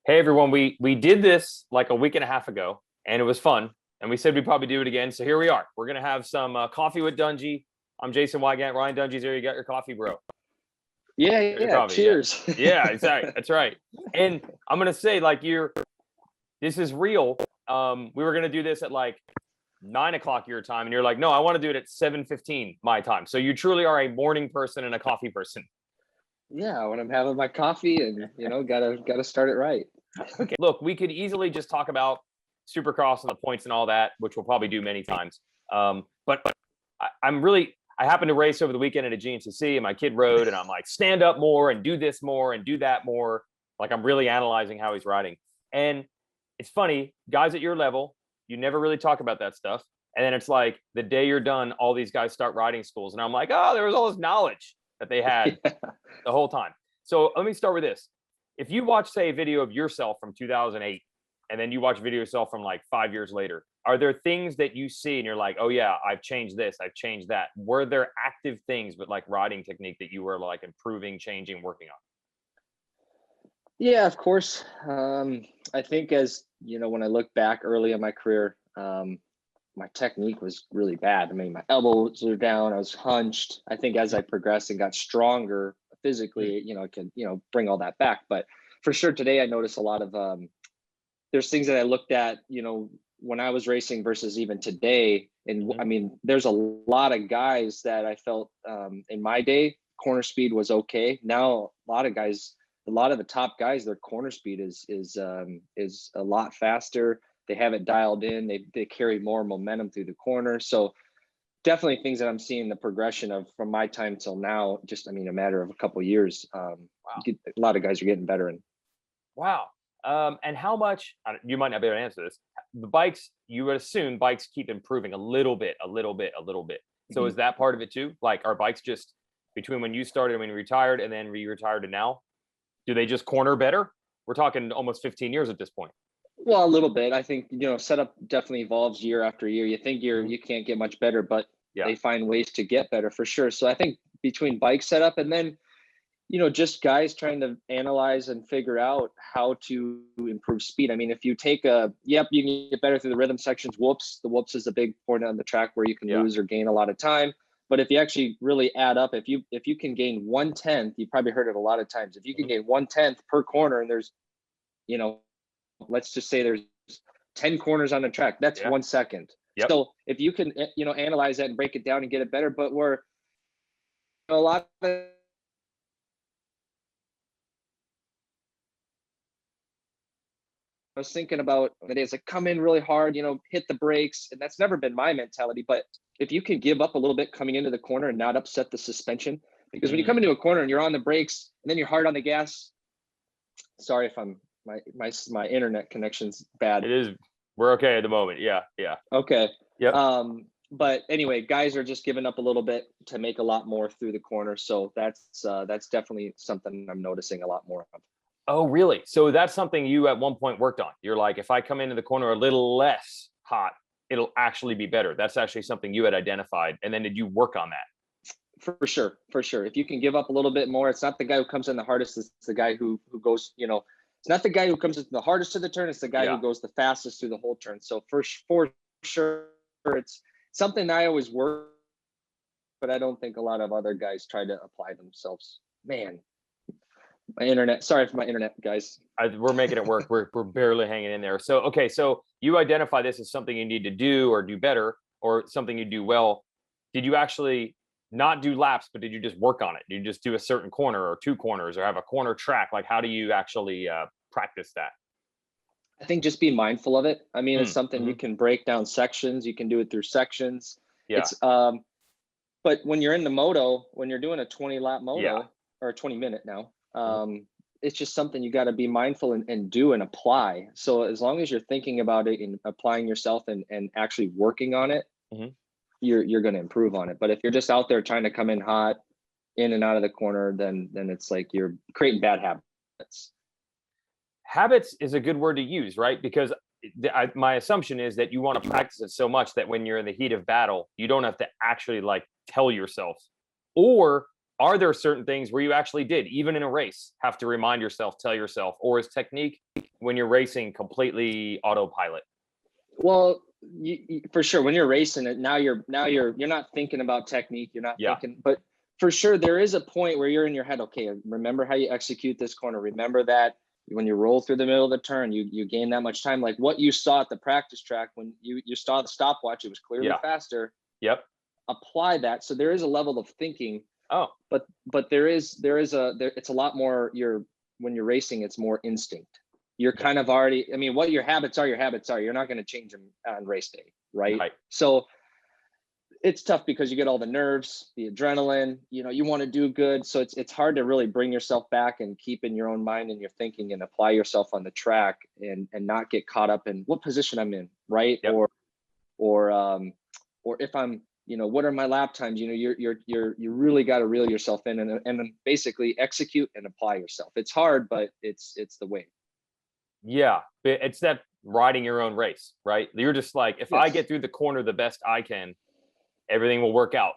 Hey everyone, we did this like a week and a half ago, and it was fun. And we said we'd probably do it again. So here we are. We're gonna have some coffee with Dunge. I'm Jason Weigandt. Ryan Dungey's here. You got your coffee, bro. Yeah, Your yeah. coffee, yeah, Cheers. yeah. Exactly. That's right. And I'm gonna say like this is real. We were gonna do this at like 9 o'clock your time, and you're like, no, I want to do it at 7:15 my time. So you truly are a morning person and a coffee person. Yeah, when I'm having my coffee and gotta start it right. Okay. Look, we could easily just talk about Supercross and the points and all that, which we'll probably do many times. But I happened to race over the weekend at a GNCC, and my kid rode, and I'm like, stand up more and do this more and do that more. Like I'm really analyzing how he's riding. And it's funny, guys at your level, you never really talk about that stuff. And then it's like the day you're done, all these guys start riding schools. And I'm like, oh, there was all this knowledge that they had Yeah. the whole time. So let me start with this. If you watch, say, a video of yourself from 2008, and then you watch a video of yourself from like 5 years later, are there things that you see and you're like, oh yeah, I've changed this, I've changed that? Were there active things with like riding technique that you were like improving, changing, working on? Yeah, of course. I think when I look back early in my career, my technique was really bad. I mean, my elbows were down, I was hunched. I think as I progressed and got stronger physically, I can, bring all that back. But for sure today I noticed a lot of there's things that I looked at, when I was racing versus even today. And I mean, there's a lot of guys that I felt in my day, corner speed was okay. Now, a lot of the top guys, their corner speed is a lot faster. They have it dialed in. They carry more momentum through the corner. So definitely things that I'm seeing the progression of from my time till now. Just, I mean, a matter of a couple of years. Wow. A lot of guys are getting better. And Wow. And how much, you might not be able to answer this. The bikes, you would assume bikes keep improving a little bit, a little bit, a little bit. So is that part of it too? Like, are bikes just between when you started and when you retired and then re-retired to now, do they just corner better? We're talking almost 15 years at this point. Well, a little bit. I think, setup definitely evolves year after year. You think you can't get much better, but Yeah. they find ways to get better for sure. So I think between bike setup and then, just guys trying to analyze and figure out how to improve speed. I mean, if you take you can get better through the rhythm sections. The whoops is a big point on the track where you can lose or gain a lot of time. But if you actually really add up, if you can gain 1/10, you probably heard it a lot of times. If you can gain 1/10 per corner, and there's, let's just say there's 10 corners on the track, that's 1 second. Yep. So if you can, analyze that and break it down and get it better, but we're a lot of I was thinking about the days like come in really hard, hit the brakes. And that's never been my mentality. But if you can give up a little bit coming into the corner and not upset the suspension, because when you come into a corner and you're on the brakes and then you're hard on the gas, sorry if my internet connection's bad. It is. We're okay at the moment. Yeah. Yeah. Okay. Yep. But anyway, guys are just giving up a little bit to make a lot more through the corner. So that's definitely something I'm noticing a lot more of. Oh, really? So that's something you at one point worked on. You're like, if I come into the corner a little less hot, it'll actually be better. That's actually something you had identified. And then did you work on that? For sure. If you can give up a little bit more, it's not the guy who comes in the hardest. It's the guy who goes, it's not the guy who comes in the hardest to the turn. It's the guy who goes the fastest through the whole turn. So for sure, it's something I always work, but I don't think a lot of other guys try to apply themselves. Man, my internet. Sorry for my internet, guys. We're making it work. We're barely hanging in there. So, okay. So you identify this as something you need to do or do better or something you do well. Did you actually not do laps, but did you just work on it? Did you just do a certain corner or two corners or have a corner track? Like, how do you actually practice that? I think just be mindful of it. I mean, it's something you can break down sections. You can do it through sections. Yeah. It's but when you're in the moto, when you're doing a 20 lap moto or a 20 minute now, it's just something you got to be mindful and do and apply. So as long as you're thinking about it and applying yourself and actually working on it, you're going to improve on it. But if you're just out there trying to come in hot, in and out of the corner, then it's like you're creating bad habits. Habits is a good word to use, right? Because my assumption is that you want to practice it so much that when you're in the heat of battle, you don't have to actually like tell yourself. Or are there certain things where you actually did, even in a race, have to remind yourself, tell yourself, or is technique when you're racing completely autopilot? Well, for sure, when you're racing it, you're not thinking about technique. You're not thinking, but for sure, there is a point where you're in your head. Okay, remember how you execute this corner. Remember that when you roll through the middle of the turn, you gain that much time. Like what you saw at the practice track when you saw the stopwatch, it was clearly faster. Yep. Apply that. So there is a level of thinking. Oh, but it's a lot more. When you're racing, it's more instinct. You're kind of already, I mean, what your habits are. You're not going to change them on race day, right? So it's tough because you get all the nerves, the adrenaline, you want to do good. So it's hard to really bring yourself back and keep in your own mind and your thinking and apply yourself on the track and not get caught up in what position I'm in, right? Yep. Or if I'm, what are my lap times? You really got to reel yourself in and basically execute and apply yourself. It's hard, but it's the way. Yeah, it's that riding your own race, right? You're just like, if I get through the corner the best I can, everything will work out.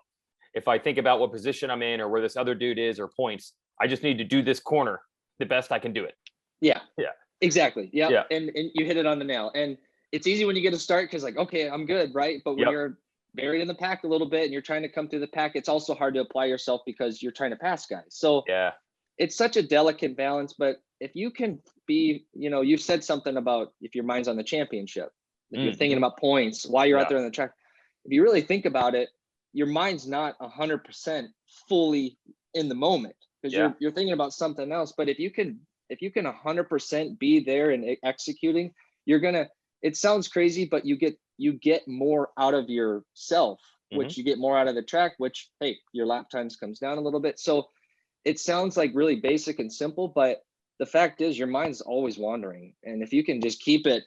If I think about what position I'm in or where this other dude is or points, I just need to do this corner the best I can do it. Yeah. Yeah. Exactly. Yep. Yeah. And you hit it on the nail. And it's easy when you get a start because like, okay, I'm good, right? But when you're buried in the pack a little bit and you're trying to come through the pack, it's also hard to apply yourself because you're trying to pass guys. So it's such a delicate balance. But if you can be, you said something about if your mind's on the championship, if you're thinking about points while you're out there on the track. If you really think about it, your mind's not 100% fully in the moment because you're thinking about something else. But if you can 100% be there and executing, it sounds crazy, but you get more out of yourself, which you get more out of the track, which, hey, your lap times comes down a little bit. So it sounds like really basic and simple, but the fact is your mind's always wandering. And if you can just keep it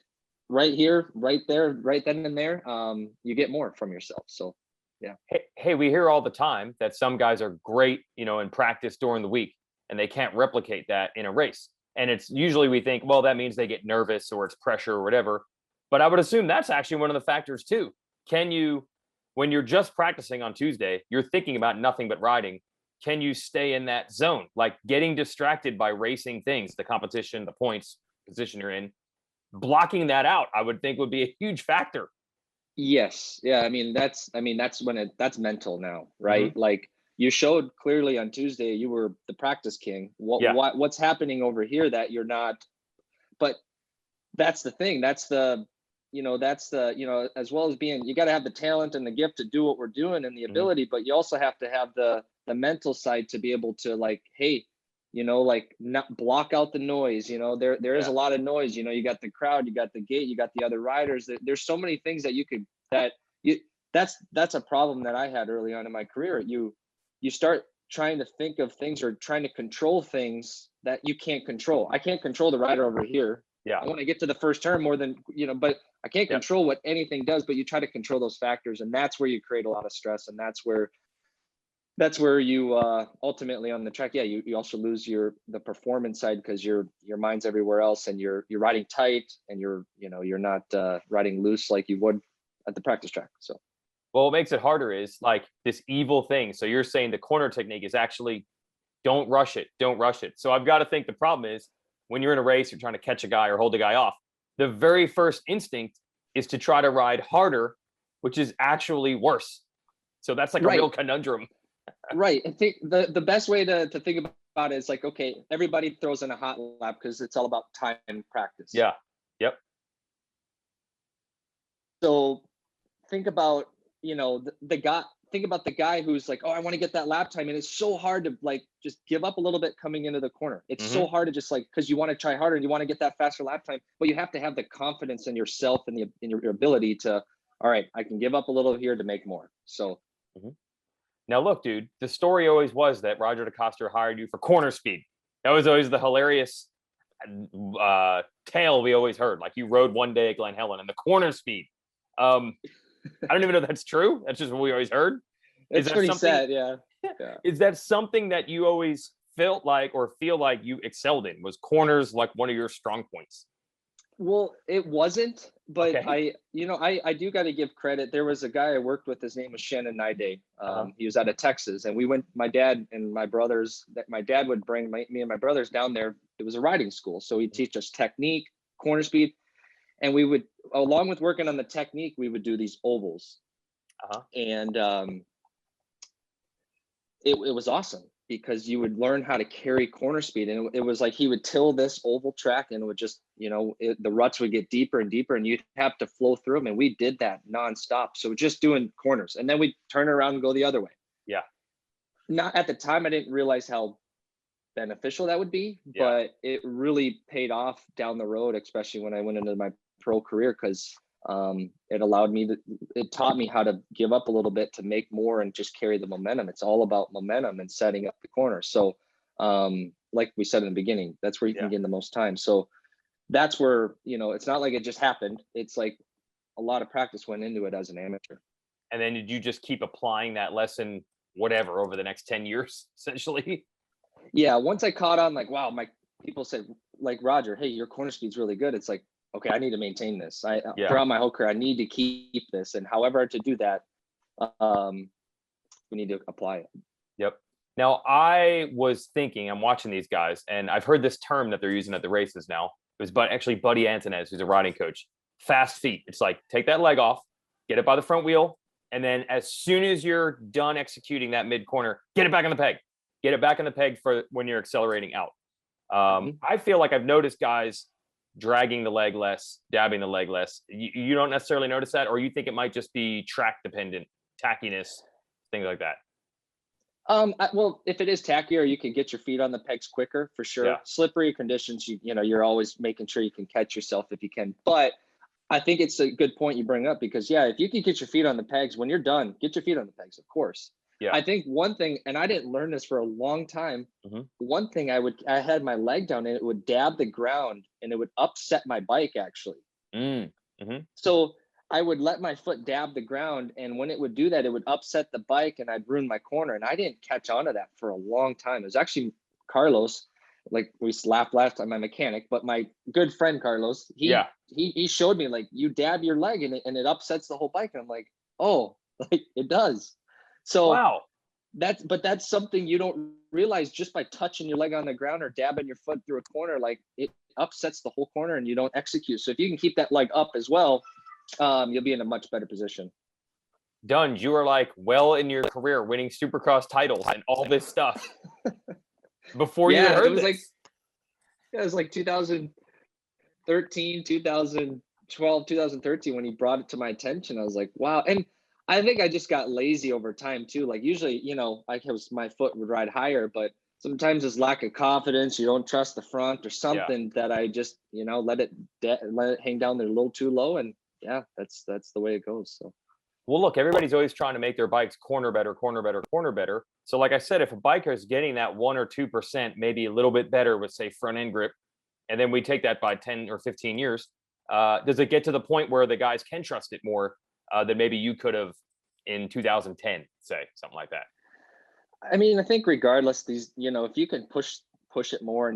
right here, right there, right then and there, you get more from yourself. So, yeah. Hey, we hear all the time that some guys are great, in practice during the week, and they can't replicate that in a race. And it's usually we think, well, that means they get nervous or it's pressure or whatever. But I would assume that's actually one of the factors too. Can you, when you're just practicing on Tuesday, you're thinking about nothing but riding. Can you stay in that zone? Like getting distracted by racing things, the competition, the points, position you're in, blocking that out, I would think would be a huge factor. Yes. Yeah. That's that's mental now, right? Like you showed clearly on Tuesday, you were the practice king. What's happening over here that you're not, but that's the thing. That's the, as well as being, you got to have the talent and the gift to do what we're doing and the ability, but you also have to have the mental side to be able to like, hey, like not block out the noise. There is a lot of noise. You got the crowd, you got the gate, you got the other riders. There's so many things that that's a problem that I had early on in my career. You start trying to think of things or trying to control things that you can't control. I can't control the rider over here. Yeah. I want to get to the first turn more than, but I can't control what anything does, but you try to control those factors. And that's where you create a lot of stress. And that's where you ultimately on the track, you also lose the performance side because your mind's everywhere else and you're riding tight and you're not riding loose like you would at the practice track. So, well, what makes it harder is like this evil thing. So you're saying the corner technique is actually don't rush it. So I've got to think the problem is when you're in a race, you're trying to catch a guy or hold a guy off. The very first instinct is to try to ride harder, which is actually worse. So that's like a real conundrum. Right. I think the best way to think about it is like, okay, everybody throws in a hot lap because it's all about time and practice. Yeah. Yep. So think about, think about the guy who's like, oh, I want to get that lap time. And it's so hard to like, just give up a little bit coming into the corner. It's so hard to just like, cause you want to try harder and you want to get that faster lap time, but you have to have the confidence in yourself and in your ability to, all right, I can give up a little here to make more. So. Now, look, dude, the story always was that Roger DeCoster hired you for corner speed. That was always the hilarious tale we always heard. Like you rode one day at Glen Helen and the corner speed. I don't even know if that's true. That's just what we always heard. It's pretty sad, yeah. Is that something that you always felt like or feel like you excelled in? Was corners like one of your strong points? Well, it wasn't, but I do got to give credit. There was a guy I worked with. His name was Shannon Nide. He was out of Texas, and we went. My dad and my brothers. My dad would bring me and my brothers down there. It was a riding school, so he'd teach us technique, corner speed. And we would, along with working on the technique, we would do these ovals. And it was awesome because you would learn how to carry corner speed. And it was like he would till this oval track and it would just, the ruts would get deeper and deeper and you'd have to flow through them. And we did that nonstop. So just doing corners and then we'd turn around and go the other way. Yeah. Not at the time, I didn't realize how beneficial that would be, but it really paid off down the road, especially when I went into my pro career, because it taught me how to give up a little bit to make more and just carry the momentum. It's all about momentum and setting up the corner. So like we said in the beginning, that's where you can gain the most time. So that's where, it's not like it just happened. It's like a lot of practice went into it as an amateur. And then did you just keep applying that lesson, whatever, over the next 10 years, essentially? Yeah. Once I caught on, like, wow, my people said, like, Roger, hey, your corner speed's really good. It's like, okay, I need to maintain this. Throughout my whole career, I need to keep this. And however to do that, we need to apply it. Yep. Now, I was thinking, I'm watching these guys, and I've heard this term that they're using at the races now. It was actually Buddy Antonez, who's a riding coach. Fast feet. It's like, take that leg off, get it by the front wheel, and then as soon as you're done executing that mid-corner, get it back on the peg. Get it back on the peg for when you're accelerating out. I feel like I've noticed guys dragging the leg less, dabbing the leg less. You don't necessarily notice that, or you think it might just be track dependent, tackiness, things like that? Well, if it is tackier, you can get your feet on the pegs quicker for sure. Yeah. Slippery conditions, you're always making sure you can catch yourself if you can. But I think it's a good point you bring up because if you can get your feet on the pegs when you're done, get your feet on the pegs, of course. Yeah. I think one thing, and I didn't learn this for a long time. One thing I had my leg down and it would dab the ground and it would upset my bike actually. So I would let my foot dab the ground, and when it would do that, it would upset the bike and I'd ruin my corner. And I didn't catch on to that for a long time. It was actually Carlos, like we laughed last time, my mechanic, but my good friend Carlos, he showed me, like, you dab your leg and it upsets the whole bike. And I'm like, oh, like it does. So wow. That's something you don't realize just by touching your leg on the ground or dabbing your foot through a corner, like it upsets the whole corner and you don't execute. So if you can keep that leg up as well, you'll be in a much better position. Dunge, you were like well in your career winning Supercross titles and all this stuff before you heard this. It was like 2013, 2012, 2013 when he brought it to my attention. I was like, wow. And I think I just got lazy over time too. Like usually, my foot would ride higher, but sometimes it's lack of confidence. You don't trust the front or something that I just, let it hang down there a little too low. And that's the way it goes. So. Well, look, everybody's always trying to make their bikes corner better. So like I said, if a biker is getting that 1 or 2%, maybe a little bit better with, say, front end grip, and then we take that by 10 or 15 years, does it get to the point where the guys can trust it more than maybe you could have in 2010, say, something like that? I mean, I think regardless, if you can push it more. I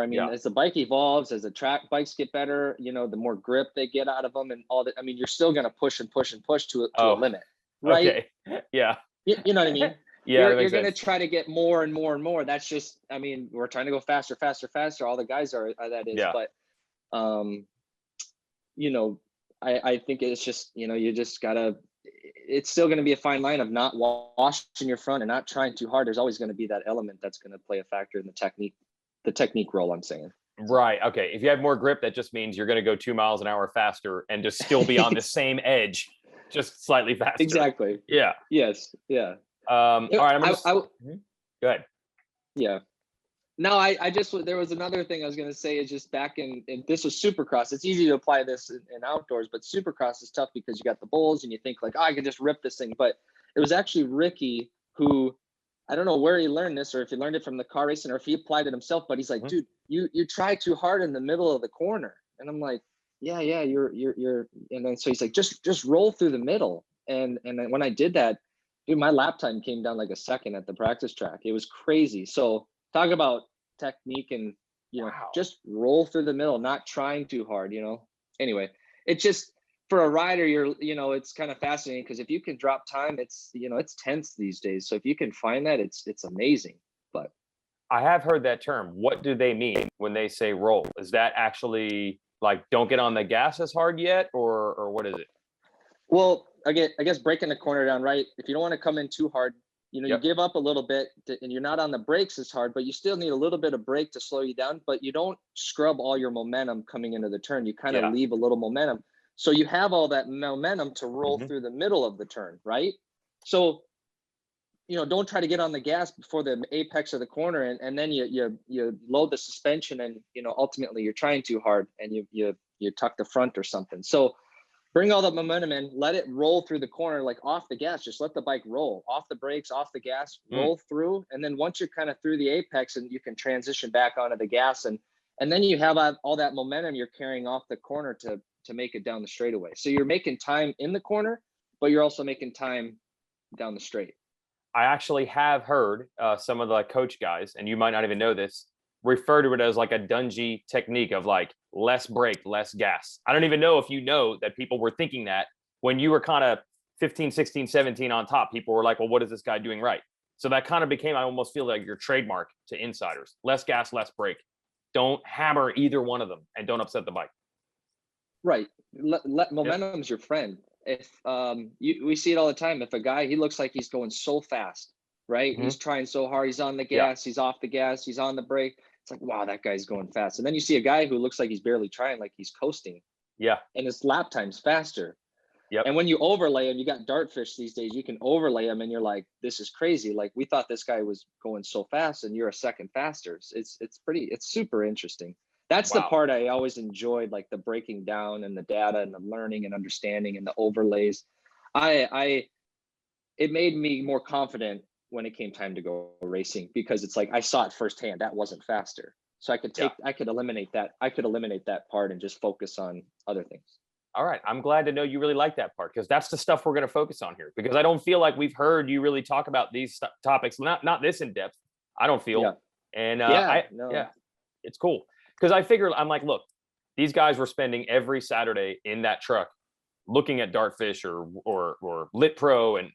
mean, as the bike evolves, as the track bikes get better, the more grip they get out of them and all that. I mean, you're still going to push and push to a limit, right? Okay. Yeah. You know what I mean? Yeah. You're going to try to get more and more and more. That's just, I mean, we're trying to go faster. All the guys are that is, but, I think it's just, you just gotta, it's still going to be a fine line of not washing your front and not trying too hard. There's always going to be that element that's going to play a factor in the technique role, I'm saying. Right. Okay. If you have more grip, that just means you're going to go 2 miles an hour faster and just still be on the same edge, just slightly faster. Exactly. Yeah. Yes. Yeah. All right. Go ahead. Yeah. No, there was another thing I was going to say is just back in this was Supercross. It's easy to apply this in outdoors, but Supercross is tough because you got the bulls and you think like, oh, I can just rip this thing. But it was actually Ricky who, I don't know where he learned this or if he learned it from the car racing or if he applied it himself, but he's like, dude, you try too hard in the middle of the corner. And I'm like, yeah, you're, and then so he's like, just roll through the middle. And then when I did that, dude, my lap time came down like a second at the practice track. It was crazy. So talk about technique and, just roll through the middle, not trying too hard, Anyway, it's just for a rider, it's kind of fascinating because if you can drop time, it's, it's tense these days. So if you can find that, it's amazing. But I have heard that term. What do they mean when they say roll? Is that actually like don't get on the gas as hard yet, or what is it? Well, again, I guess breaking the corner down right. If you don't want to come in too hard, you give up a little bit and you're not on the brakes as hard, but you still need a little bit of brake to slow you down, but you don't scrub all your momentum coming into the turn. You kind of leave a little momentum. So you have all that momentum to roll through the middle of the turn, right? So, don't try to get on the gas before the apex of the corner and then you load the suspension and, ultimately you're trying too hard and you tuck the front or something. So bring all the momentum in, let it roll through the corner, like off the gas, just let the bike roll off the brakes, off the gas, roll through. And then once you're kind of through the apex and you can transition back onto the gas and then you have all that momentum you're carrying off the corner to make it down the straightaway. So you're making time in the corner, but you're also making time down the straight. I actually have heard some of the coach guys, and you might not even know this, refer to it as like a Dunge technique of like less brake, less gas. I don't even know if you know that people were thinking that when you were kind of 15, 16, 17 on top, people were like, well, what is this guy doing right? So that kind of became, I almost feel like your trademark to insiders. Less gas, less brake. Don't hammer either one of them and don't upset the bike. Right. Momentum's your friend. If we see it all the time. If a guy, he looks like he's going so fast, right? He's trying so hard. He's on the gas, he's off the gas, he's on the brake. It's like, wow, that guy's going fast. And then you see a guy who looks like he's barely trying, like he's coasting. Yeah. And his lap time's faster. Yep. And when you overlay him, you got dartfish these days, you can overlay him and you're like, this is crazy. Like we thought this guy was going so fast and you're a second faster. It's super interesting. That's the part I always enjoyed, like the breaking down and the data and the learning and understanding and the overlays. It made me more confident when it came time to go racing because it's like I saw it firsthand. That wasn't faster. So I could eliminate that. I could eliminate that part and just focus on other things. All right. I'm glad to know you really like that part because that's the stuff we're going to focus on here because I don't feel like we've heard you really talk about these topics, not this in depth. I don't feel. Yeah. And it's cool. Because I figured, I'm like, look, these guys were spending every Saturday in that truck looking at dartfish or lit pro, and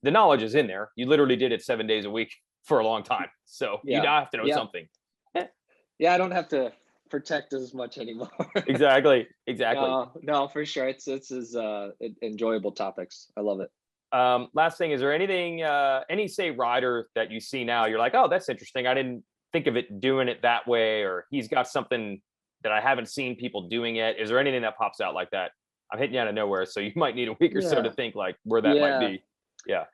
the knowledge is in there. You literally did it 7 days a week for a long time, so you have to know something. Yeah, I don't have to protect as much anymore. Exactly. No, for sure. It's enjoyable topics. I love it. Last thing, is there anything, any say rider that you see now, you're like, oh, that's interesting. I didn't think of it doing it that way, or he's got something that I haven't seen people doing yet. Is there anything that pops out like that? I'm hitting you out of nowhere, so you might need a week or so to think like where that might be. Yeah.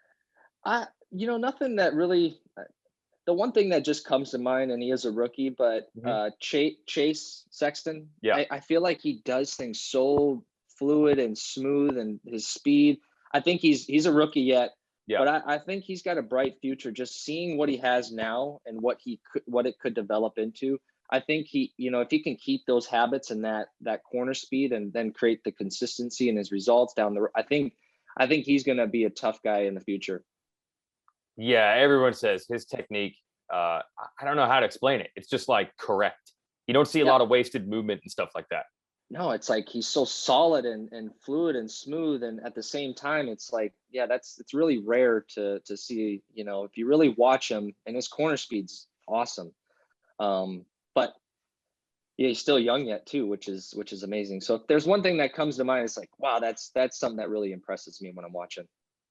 Nothing that really, the one thing that just comes to mind, and he is a rookie, but Chase Sexton, I feel like he does things so fluid and smooth and his speed. I think he's a rookie yet. Yeah. But I think he's got a bright future. Just seeing what he has now and what it could develop into. I think if he can keep those habits and that corner speed and then create the consistency in his results down the road, I think he's going to be a tough guy in the future. Yeah, everyone says his technique. I don't know how to explain it. It's just like correct. You don't see a lot of wasted movement and stuff like that. No, it's like he's so solid and fluid and smooth, and at the same time, it's like, it's really rare to see. If you really watch him, and his corner speed's awesome. But he's still young yet too, which is amazing. So if there's one thing that comes to mind, it's like, wow, that's something that really impresses me when I'm watching.